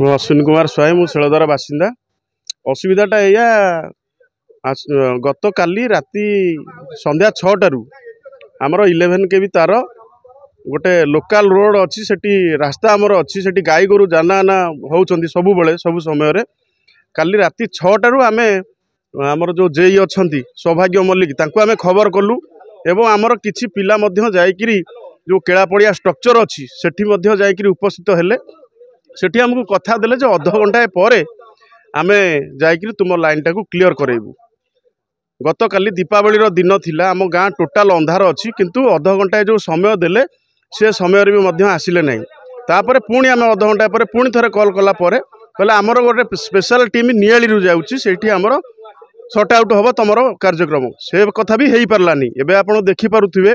ମୁଁ ଅଶ୍ୱିନ କୁମାର ସ୍ୱାଇଁ ମୁଁ ଶିଳଦରା ବାସିନ୍ଦା। ଅସୁବିଧାଟା ଏଇଆ, ଗତ କାଲି ରାତି ସନ୍ଧ୍ୟା 6টাରୁ ଆମର 11 କେବି ତାର गोटे लोकल रोड अच्छी सेठी रास्ता आमर अच्छी सेठी गाई गोरु जाना आना होउछंती सबु बेले सबु समय रे। काली राति 6टारू आमे आमर जो जेई अच्छी सौभाग्य मल्लिक तांको आमे खबर कलु एवं आमर किछि पिला मध्य जाइकिरी जो केलापड़िया स्ट्रक्चर अच्छी सेठी मध्य जाइकिरी उपस्थित हेले। सेठी हमको कथा देले जे अध घंटा परे आमे जाइकिरी तुम लाइन टाकू क्लियर करेबू। गत काली दीपावली दिन थिला आम गाँ टोटाल अंधार अच्छी किंतु अध घंटा जो समय देले से समय भी मध्य आसिले नहीं। तापर पुणी आम अध घंटा पर पुणी थे कल कला कहले आमर गोटे स्पेशल टीम नियाली जाऊँगी सेठी आमर सॉर्ट आउट हम तुम कार्यक्रम से कथा भी हो पारानी। एवं आप देखिपे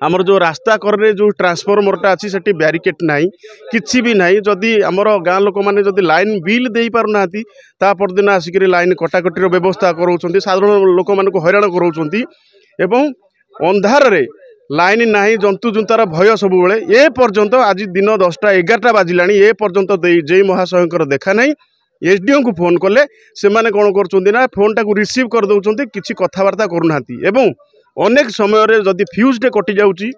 आमर जो रास्ता करे जो ट्रांसफॉर्मरटा अच्छी से बैरिकेड नाई किसी भी नाई। जदि आमर गाँ लोक मैंने जदि लाइन बिल दे पारना परदिन आसिक लाइन कटाकटर व्यवस्था कराउछंती साधारण लोक मानक हैरान कराउछंती एवं अंधार रे लाइन नाही जंतु जुंतार भय सब बेले ए पर्यंत आज दिन 10टा 11टा बाजिला ए पर्यंत जय महाशयकर देखा नहीं। एसडीओ को फोन कले से माने कौन कर फोन टाक रिसीव कर दउछंती किछि कथबार्ता करूनाती एवं अनेक समय रे जदि फ्यूज टे कटि जाउची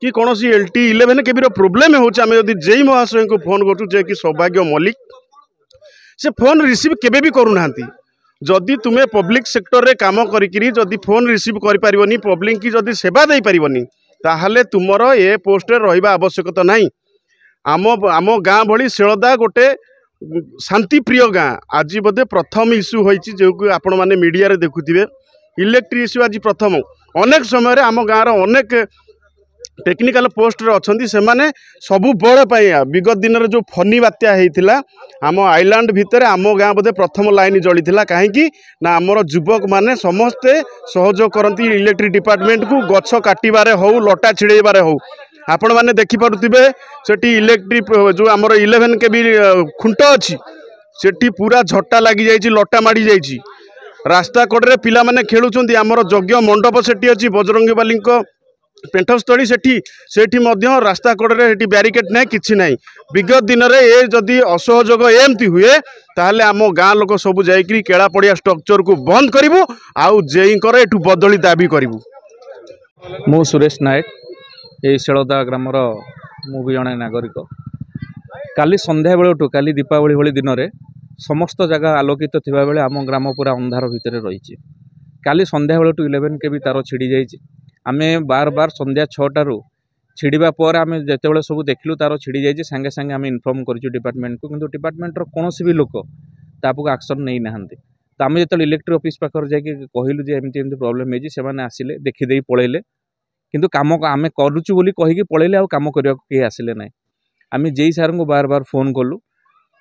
कि कौन सी LT 11 केबी प्रोब्लेम होउची आमे जदि जय महाशय को फोन करछु जे कि सौभाग्य मल्लिक से फोन रिसीव केबे भी करूनाती। जदि तुम्हें पब्लिक सेक्टर रे काम करिकिरी जदि फोन रिसीव करि परिबनी पब्लिक की जदि सेवा दे परिबनी ताहले तुमर ए पोस्ट रे रहिबा आवश्यकता नहीं। आम गाँ भली शिलदा गोटे शांति प्रिय गाँ आज बोधे प्रथम इश्यू होइची जो कि आपण माने मीडिया रे देखुथिबे इलेक्ट्रिक इश्यू आज प्रथम। अनेक समय रे आम गाँव रो अनेक टेक्निकल पोस्ट रे अछंती से माने सबु बड़ पाइया विगत दिन रे जो फनी बात्या हेइथिला आम आइलैंड भितर आम गाँ बोधे प्रथम लाइन जली थिला कहीं ना आमर युवक माने समस्ते सहयोग करती इलेक्ट्रिक डिपार्टमेंट को गछ काटिबारे हो लटा छिड़ेबारे हो। आपण माने देखि पारुथिबे सेठी इलेक्ट्रिक जो आमर 11 केबी खुंट अच्छी सेठी पूरा झट्टा लगी जाइछि लटा माड़ी जाइछि। रास्ता कड़े पिला माने खेलुचंती आमर यज्ञ मंडप सेठी अच्छी बजरंगी बालीक पेंठस्थली सेठी मध्य रास्ता कड़े सेठी बैरिकेड ना किछि नाही। विगत दिन में ये जदि असहयोग एमती हुए ताहले आम गाँ लोक सब जाइकरी केला पड़िया स्ट्रक्चर को बंद करिवु आउ जेईकर एठू बदली दाबी करिवु। मु सुरेश नायक ये शिलदा ग्रामर मु भी जड़े नागरिक। काली संध्या बेलू काली दीपावली भली दिन में समस्त जगह आलोकित थिबा बेले आम ग्राम पूरा अंधार भितर रही। काली संध्या बेलू 11 केबी तार छिड़ी जाइए। आमे बार बार संध्या 6टारू छिड़ा पर आम जिते सब देखलु तार छिड़ी जाइए सांगे सांगे आम इनफर्म करूँ डिपार्टमेंट को किंतु डिपार्टमेंटर कौन भी लोक तापक एक्शन नहीं ना। तो आम जो इलेक्ट्रिक ऑफिस पाखर जाकि कहलु जे एमती एमती प्रॉब्लम है से आसिले देखीदे पलैले किंतु काम आम करुचु बोली कहीकि पलैले आ काम करने कहीं आसिले ना। आम जेई सार को बार बार फोन कलु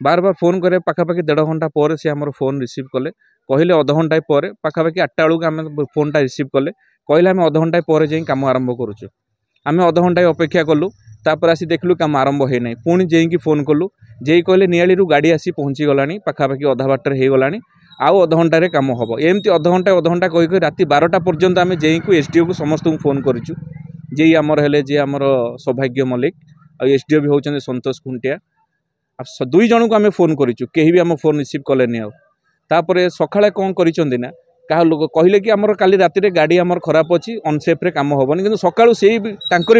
बार बार फोन करे पाखापाखि 1.5 घंटा पर से आमर फोन रिसीव कले कहले अध घंटा पर पाखापाखि 8टा बेलू आम फोनटा रिसीव कले कहले आम अध घंटा पर जाई काम आरंभ करुचु। आम अध घंटा अपेक्षा कलु तापर आसी देखलु काम आरंभ है ना। पुणी जेई की फोन कलु जेई कहले नियाली गाड़ी आसी पहुँची गलानी पाखापाखि अधा बाटर हो गलानी आउ अध घंटे काम हम एमती अध घंटा कही राति 12टा पर्यंत आम जेई को एसडीओ को समस्त को फोन करूँ। जेई आमर हेले जे आमर सौभाग्य मल्लिक और एसडीओ भी होउछन्ते संतोष खुंटिया दुई जन को आम फोन करूँ कहीं भी आम फोन रिसीव कलेनि। आउे सकाଳେ कौन करिसेंती ना क्या लोक कहले कि आमर काली राति रे गाड़ी आमर खराब अच्छी अनसेफ्रे काम हेनी कि सकाळू से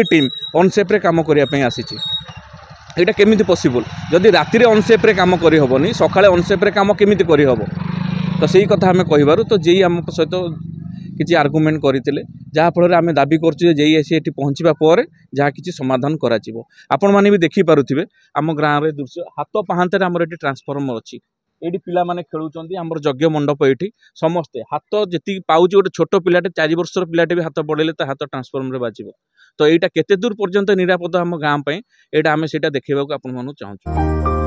टीम अनसेफ्रे काम करने आसी। यहाँ केमिति पॉसिबल जदि राति रे अनसेफ्रे काम करहबनी सकाळे अनसेफ्रे काम केमिति करहब। तो सही कथा आम कहिबारु तो जेई आम सहित किसी आर्गुमेंट करते जहाँफल आम दाबी करूँ जेई आसी एठी पहुँचवा पर जहाँ किसी समाधान करा आपण माने भी देखि पारुथिबे आम गाँव में दृश्य हाथ पाहांते आमर एठी ट्रांसफॉर्मर अच्छी ये पिला माने खेलुचंती आमर यज्ञ मंडप ये समस्ते हाथ जी पाउच गोटे छोट पिलाटे 4 वर्षर पिलाटे भी हाथ बढ़ेले तो हाथ ट्रांसफॉर्मर बाजिबो। तो यहाँ केते दूर पर्यंत निरापद आम गाँव यहाँ आम से देखा आपन चाहूँ।